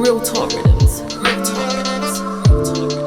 Real Talk Riddims. Real Talk Riddims. Real Talk Riddims.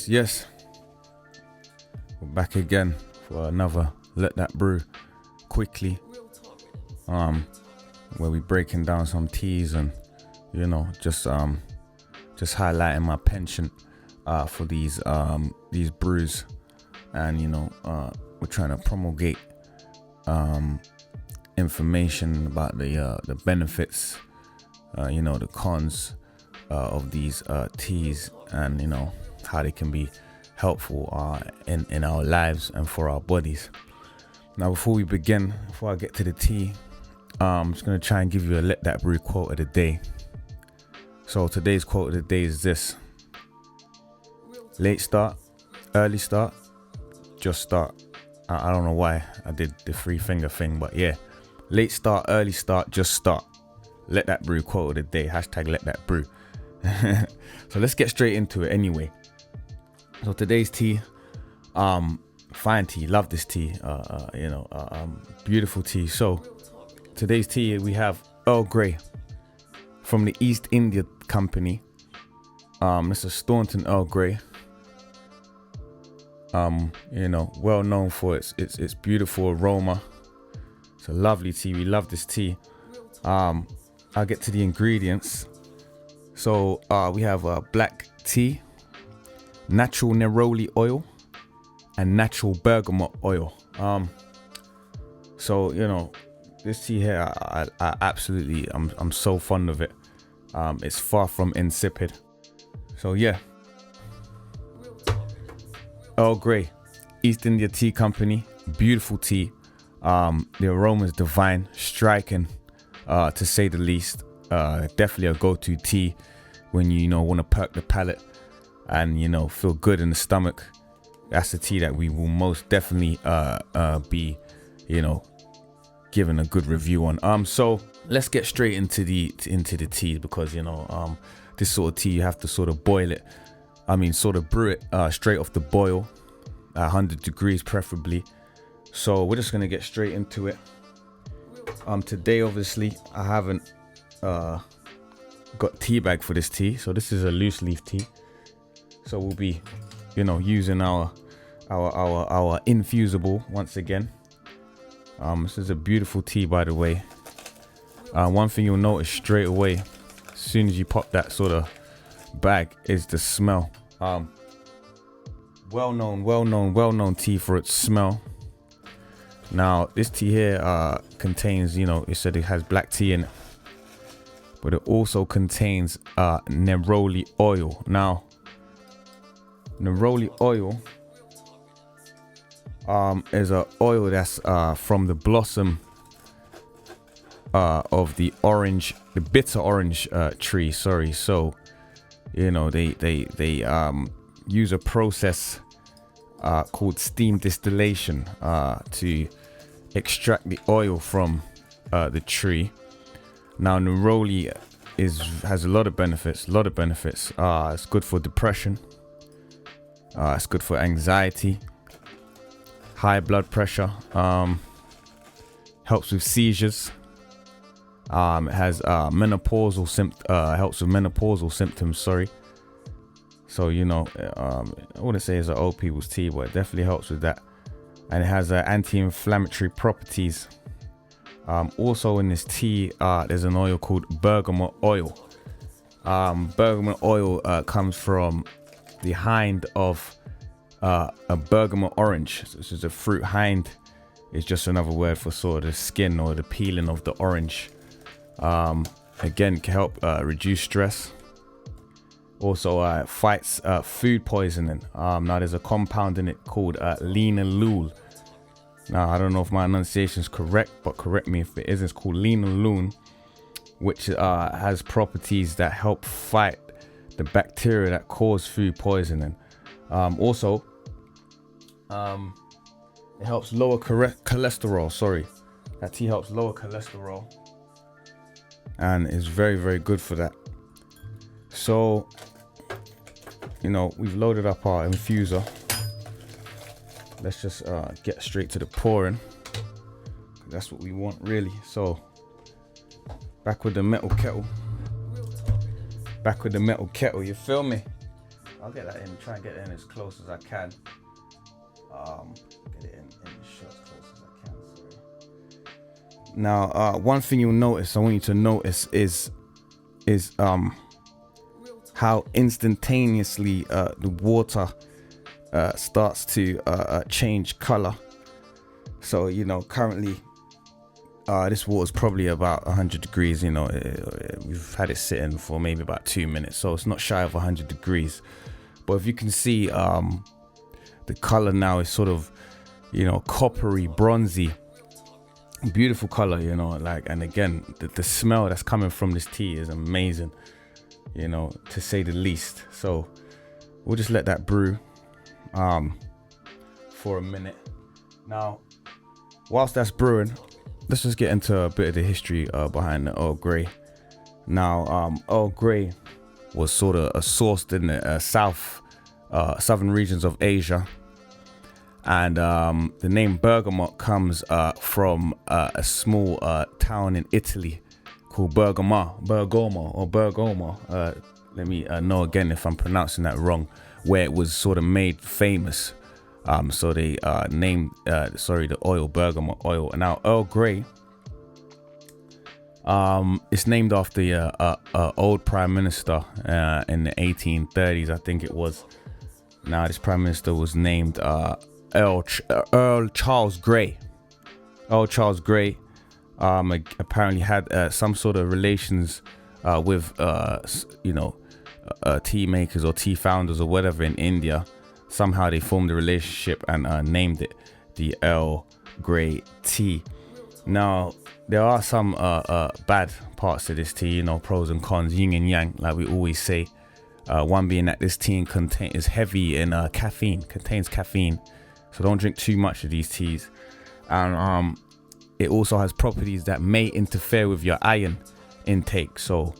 Yes. We're back again for another Let That Brew quickly. Where we breaking down some teas and just highlighting my penchant for these brews, and we're trying to promulgate information about the benefits, the cons of these teas, and how they can be helpful in our lives and for our bodies. Now, before I get to the tea, I'm just going to try and give you a Let That Brew quote of the day. So today's quote of the day is this: late start, early start, just start. I don't know why I did the 3-finger thing, but yeah. Late start, early start, just start. Let That Brew quote of the day. # Let That Brew. So let's get straight into it anyway. So today's tea, fine tea. Love this tea. Beautiful tea. So today's tea, we have Earl Grey from the East India Company. It's a Staunton Earl Grey. Well known for its beautiful aroma. It's a lovely tea. We love this tea. I'll get to the ingredients. So we have black tea, natural Neroli oil, and natural Bergamot oil. This tea here, I absolutely, I'm so fond of it. It's far from insipid. So yeah. Earl Grey, East India Tea Company, beautiful tea. The aroma is divine, striking, to say the least. Definitely a go-to tea when you want to perk the palate and feel good in the stomach. That's the tea that we will most definitely be giving a good review on. So let's get straight into the tea, because this sort of tea, you have to sort of boil it. Sort of brew it straight off the boil, 100 degrees preferably. So we're just gonna get straight into it. Today, obviously, I haven't got tea bag for this tea, so this is a loose leaf tea. So we'll be, using our infusible once again. This is a beautiful tea, by the way. One thing you'll notice straight away, as soon as you pop that sort of bag, is the smell. Well known tea for its smell. Now this tea here contains, it said it has black tea in it, but it also contains Neroli oil. Now Neroli oil is an oil that's from the blossom of the bitter orange tree. Sorry. So they use a process called steam distillation to extract the oil from the tree. Now Neroli has a lot of benefits. It's good for depression. It's good for anxiety, high blood pressure. Helps with seizures. It has helps with menopausal symptoms. Sorry. So I wouldn't say it's an old people's tea, but it definitely helps with that. And it has anti-inflammatory properties. Also in this tea, there's an oil called Bergamot oil. Bergamot oil comes from the hind of a bergamot orange. So this is a fruit. Hind is just another word for sort of the skin or the peeling of the orange. Again, can help reduce stress. Also fights food poisoning. Now there's a compound in it called linalool. Now I don't know if my enunciation is correct, but correct me if it isn't. It's called linalool, which has properties that help fight the bacteria that cause food poisoning. Also, it helps lower cholesterol. Sorry, that tea helps lower cholesterol. and is very, very good for that. So, you know, we've loaded up our infuser. Let's just get straight to the pouring. That's what we want, really. So, back with the metal kettle. Back with the metal kettle, you feel me? I'll get that in, try and get it in as close as I can. Get it in the shot as close as I can, sorry. Now, one thing you'll notice, I want you to notice is how instantaneously the water starts to change color. So, you know, currently this water is probably about 100 degrees. You know, we've had it sitting for maybe about 2 minutes, so it's not shy of 100 degrees. But if you can see, the color now is sort of, you know, coppery, bronzy, beautiful color, you know, like, and again, the smell that's coming from this tea is amazing, you know, to say the least. So we'll just let that brew for a minute. Now, whilst that's brewing, let's just get into a bit of the history behind the Earl Grey. Now, Earl Grey was sort of sourced in the southern regions of Asia, and the name Bergamot comes from a small town in Italy called Bergamo. Let me know again if I'm pronouncing that wrong, where it was sort of made famous. So they named the oil Bergamot oil. And now Earl Grey, it's named after the old prime minister in the 1830s, I think it was. Now this prime minister was named Earl Charles Grey. Earl Charles Grey apparently had some sort of relations with tea makers or tea founders or whatever in India. Somehow they formed a relationship and named it the Earl Grey tea. Now, there are some bad parts to this tea, you know, pros and cons, yin and yang, like we always say. One being that this tea is heavy in contains caffeine. So don't drink too much of these teas. And it also has properties that may interfere with your iron intake. So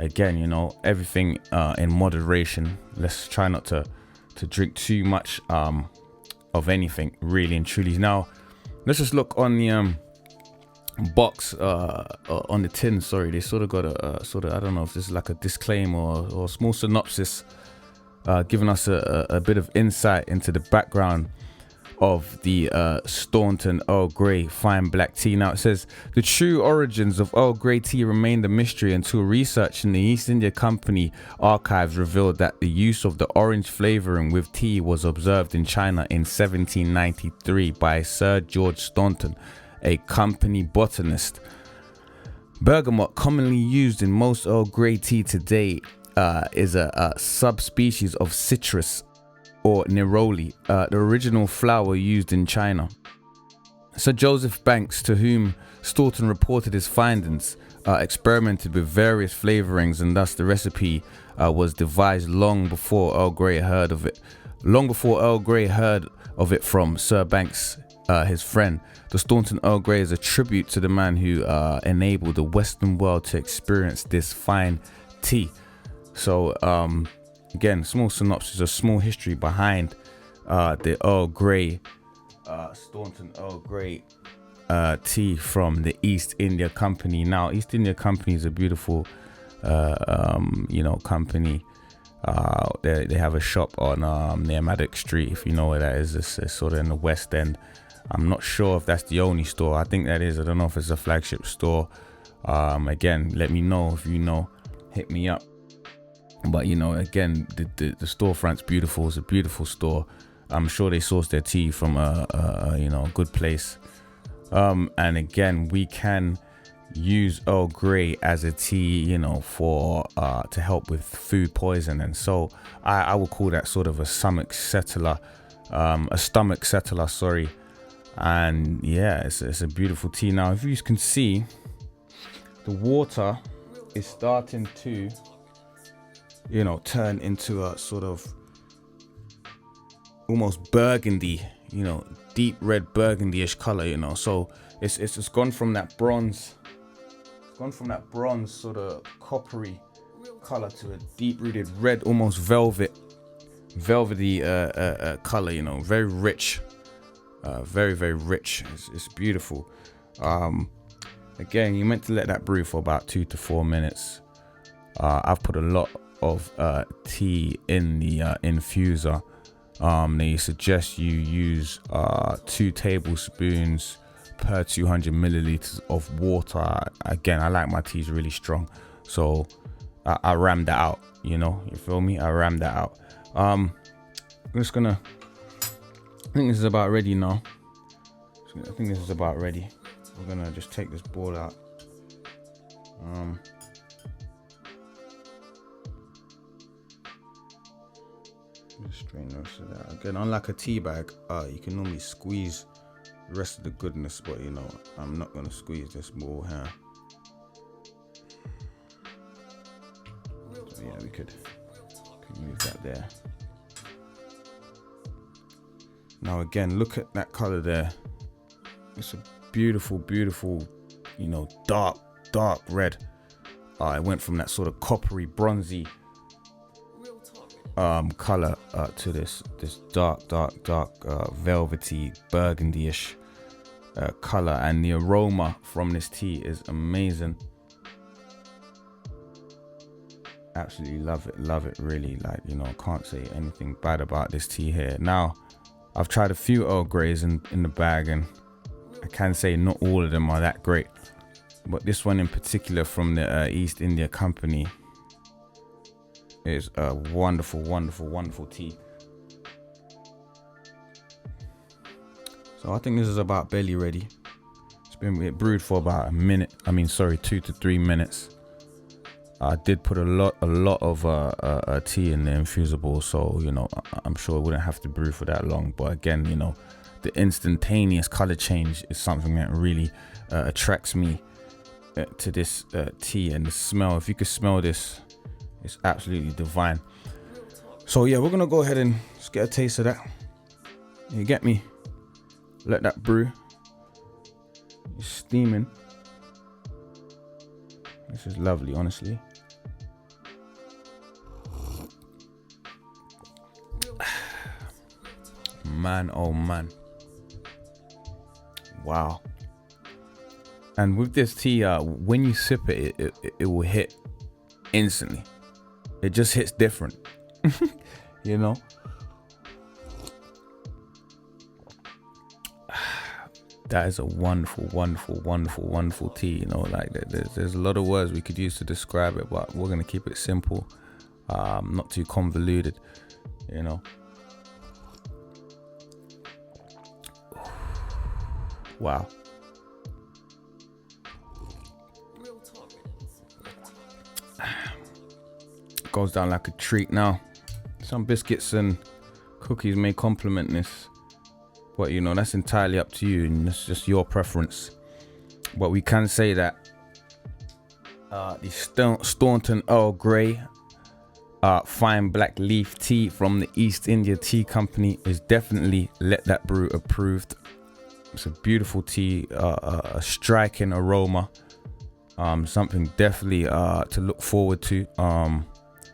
again, you know, everything in moderation. Let's try not to drink too much of anything, really and truly. Now, let's just look on the box, on the tin. Sorry, they sort of got a sort of, I don't know if this is like a disclaimer or a small synopsis, giving us a bit of insight into the background of the Staunton Earl Grey fine black tea. Now it says the true origins of Earl Grey tea remained a mystery until research in the East India Company archives revealed that the use of the orange flavoring with tea was observed in China in 1793 by Sir George Staunton, a company botanist. Bergamot, commonly used in most Earl Grey tea today, is a subspecies of citrus or neroli, the original flower used in China. Sir Joseph Banks, to whom Staunton reported his findings, experimented with various flavorings, and thus the recipe was devised long before Earl Grey heard of it. Long before Earl Grey heard of it from Sir Banks, his friend. The Staunton Earl Grey is a tribute to the man who enabled the Western world to experience this fine tea. So, again, small synopsis, a small history behind the Earl Grey, Staunton Earl Grey tea from the East India Company. Now, East India Company is a beautiful, company. They have a shop on near Maddox Street, if you know where that is. It's sort of in the West End. I'm not sure if that's the only store. I think that is. I don't know if it's a flagship store. Again, let me know if you know. Hit me up. But you know, again, the storefront's beautiful. It's a beautiful store. I'm sure they source their tea from a good place. And again, we can use Earl Grey as a tea, for to help with food poisoning. So I will call that sort of a stomach settler. Sorry. And yeah, it's a beautiful tea. Now, if you can see, the water is starting to turn into a sort of almost burgundy, deep red burgundy-ish color, so it's gone from that bronze gone from that bronze sort of coppery color to a deep-rooted red, almost velvety color. You know, very rich, very rich. It's beautiful. Again, you're meant to let that brew for about 2 to 4 minutes. I've put a lot of tea in the infuser. They suggest you use 2 tablespoons per 200 milliliters of water. Again, I like my teas really strong, so I ram that out. You know, you feel me? I ram that out. I'm just gonna. I think this is about ready now. I think this is about ready. We're gonna just take this ball out. Just strain the rest of that. Again, unlike a tea bag, you can normally squeeze the rest of the goodness, but you know, I'm not gonna squeeze this ball here. So yeah, we could move that there. Now again, look at that color there. It's a beautiful, you know, dark red. It went from that sort of coppery, bronzy color to this dark, velvety, burgundy-ish color, and the aroma from this tea is amazing. Absolutely love it, really. Like, you know, can't say anything bad about this tea here. Now, I've tried a few Earl Greys in the bag, and I can say not all of them are that great, but this one in particular from the East India Company is a wonderful tea. So I think this is about barely ready. It's been brewed for about a minute. 2 to 3 minutes. I did put a lot of tea in the infusible, so you know, I'm sure it wouldn't have to brew for that long. But again, you know, the instantaneous color change is something that really attracts me to this tea, and the smell. If you could smell this, it's absolutely divine. So yeah, we're gonna go ahead and just get a taste of that. You get me? Let that brew. It's steaming. This is lovely, honestly. Man, oh man. Wow. And with this tea, when you sip it, it will hit instantly. It just hits different. You know? That is a wonderful tea. You know, like there's a lot of words we could use to describe it, but we're gonna keep it simple, not too convoluted. You know. Wow. Goes down like a treat. Now, some biscuits and cookies may complement this, but you know, that's entirely up to you, and it's just your preference. But we can say that the Staunton Earl Grey fine black leaf tea from the East India Tea Company is definitely Let That Brew approved. It's a beautiful tea, a striking aroma, something definitely to look forward to.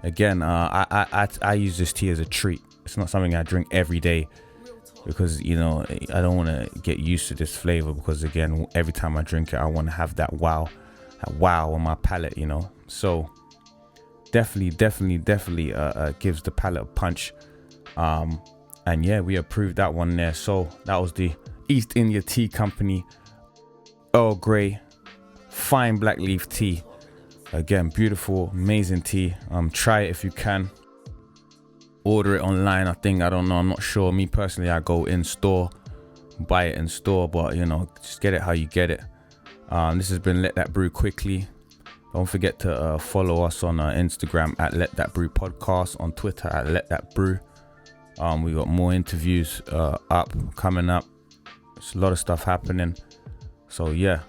Again, I use this tea as a treat. It's not something I drink every day, because you know, I don't want to get used to this flavor, because again, every time I drink it, I want to have that wow on my palate, you know. So definitely gives the palate a punch. And yeah, we approved that one there. So that was the East India Tea Company Earl Grey fine black leaf tea. Again, beautiful, amazing tea. Try it if you can. Order it online. I don't know, I'm not sure. Me personally, I go in store, buy it in store, but you know, just get it how you get it. This has been Let That Brew Quickly. Don't forget to follow us on Instagram at Let That Brew Podcast, on Twitter at Let That Brew. We got more interviews coming up. There's a lot of stuff happening. So yeah,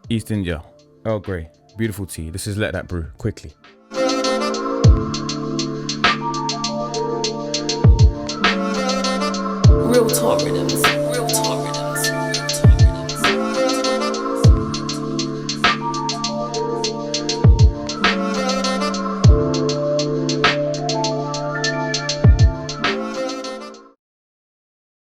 East India, Earl Grey, beautiful tea. This is Let That Brew Quickly. RealTalkRiddims.